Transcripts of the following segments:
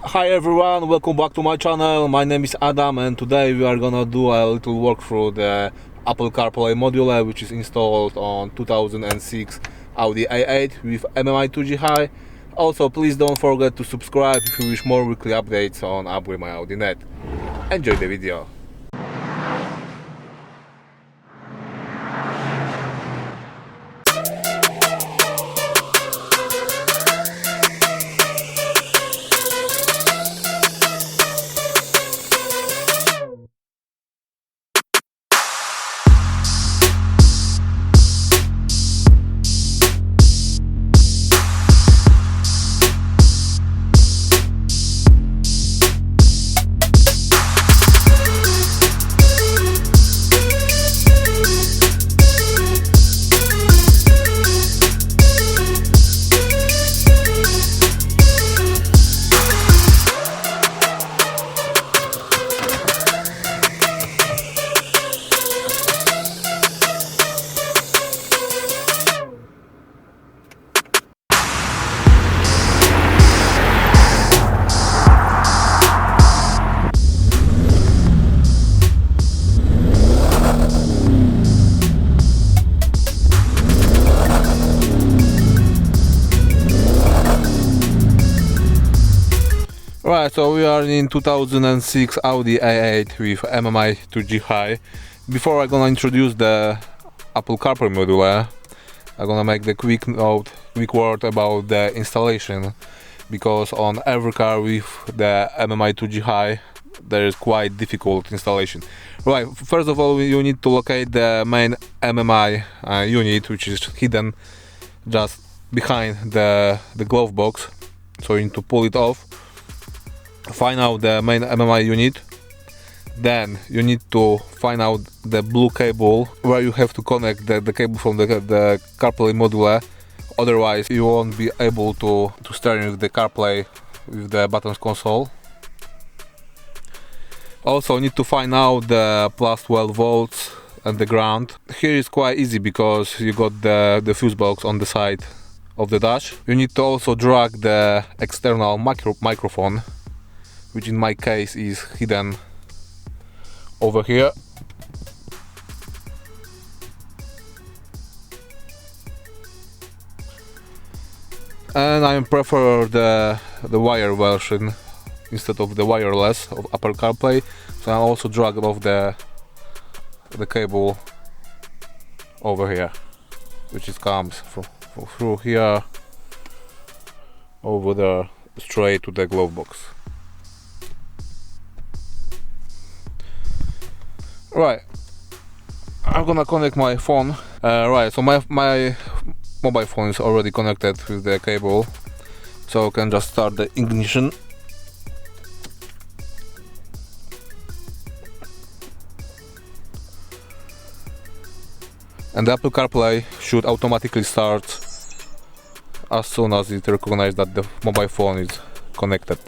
Hi everyone, welcome back to my channel. My name is Adam and today we are gonna do a little walkthrough the Apple CarPlay module which is installed on 2006 Audi A8 with MMI 2G high. Also, please don't forget to subscribe if you wish more weekly updates on Upgrade My Audi Net. Enjoy the video. Right, so we are in 2006 Audi A8 with MMI 2G high. Before I'm gonna introduce the Apple CarPlay module, I'm gonna make the quick word about the installation, because on every car with the MMI 2G high there is quite difficult installation. Right, first of all you need to locate the main MMI unit, which is hidden just behind the glove box, so you need to pull it off. Find out the main MMI unit, then you need to find out the blue cable where you have to connect the cable from the CarPlay module, otherwise you won't be able to steer with the CarPlay with the buttons console. Also need to find out the plus 12 volts and the ground. Here is quite easy because you got the fuse box on the side of the dash. You need to also drag the external microphone, which in my case is hidden over here. And I prefer the wire version instead of the wireless of Apple CarPlay, so I also drag off the cable over here, which is comes through here over there straight to the glove box. Right, I'm gonna connect my phone. Right, so my mobile phone is already connected with the cable, so I can just start the ignition. And the Apple CarPlay should automatically start as soon as it recognizes that the mobile phone is connected.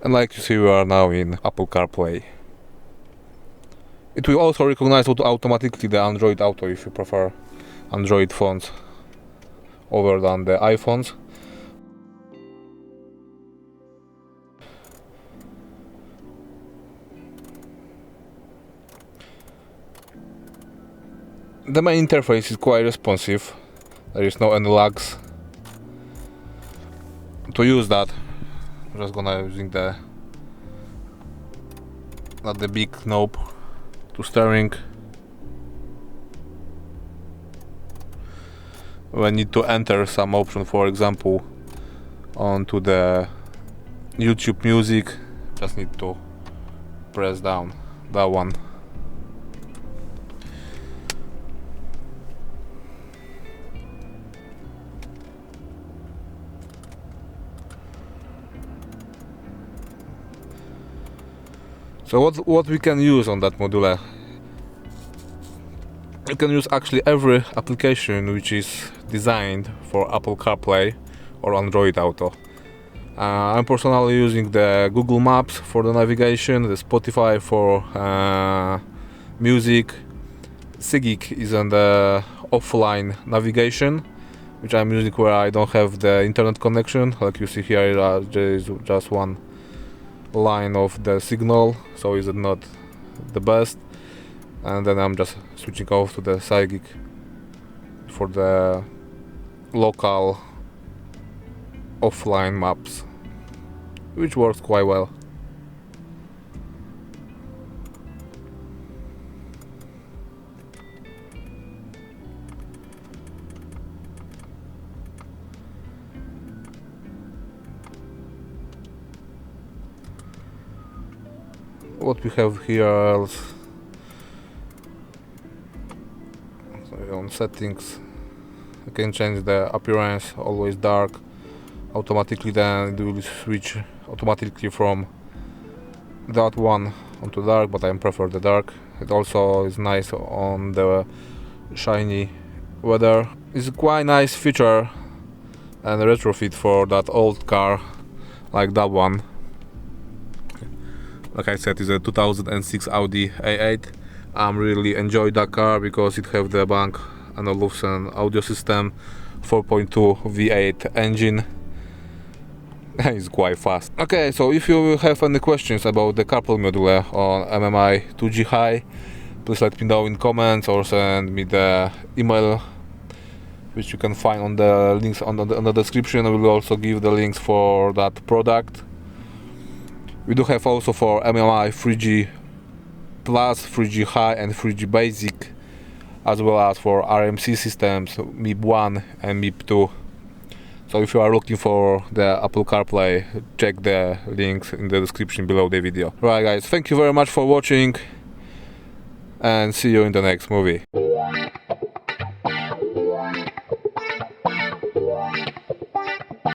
And like you see, we are now in Apple CarPlay. It will also recognize automatically the Android Auto if you prefer Android phones over than the iPhones. The main interface is quite responsive. There is no any lags. To use that, I'm just gonna using the big knob to steering. When I need to enter some option, for example, onto the YouTube music, just need to press down that one. So what we can use on that module? You can use actually every application which is designed for Apple CarPlay or Android Auto. I'm personally using the Google Maps for the navigation, the Spotify for music, SIGIC is on the offline navigation, which I'm using where I don't have the internet connection. Like you see here, there is just one line of the signal, so is it not the best. And then I'm just switching off to the SIGIC for the local offline maps, which works quite well. What we have here else? So on settings, you can change the appearance, always dark, automatically. Then it will switch automatically from that one onto dark, but I prefer the dark. It also is nice on the shiny weather. It's a quite nice feature and a retrofit for that old car like that one. Like I said, it's a 2006 Audi A8. I'm really enjoy that car because it have the Bang & Olufsen audio system, 4.2 V8 engine, and it's quite fast. Okay, so if you have any questions about the CarPlay module on MMI 2G High, please let me know in comments or send me the email, which you can find on the links on the description. I will also give the links for that product. We do have also for MMI 3G Plus, 3G High and 3G Basic, as well as for RMC systems, MIB1 and MIB2. So if you are looking for the Apple CarPlay, check the links in the description below the video. Right guys, thank you very much for watching and see you in the next movie.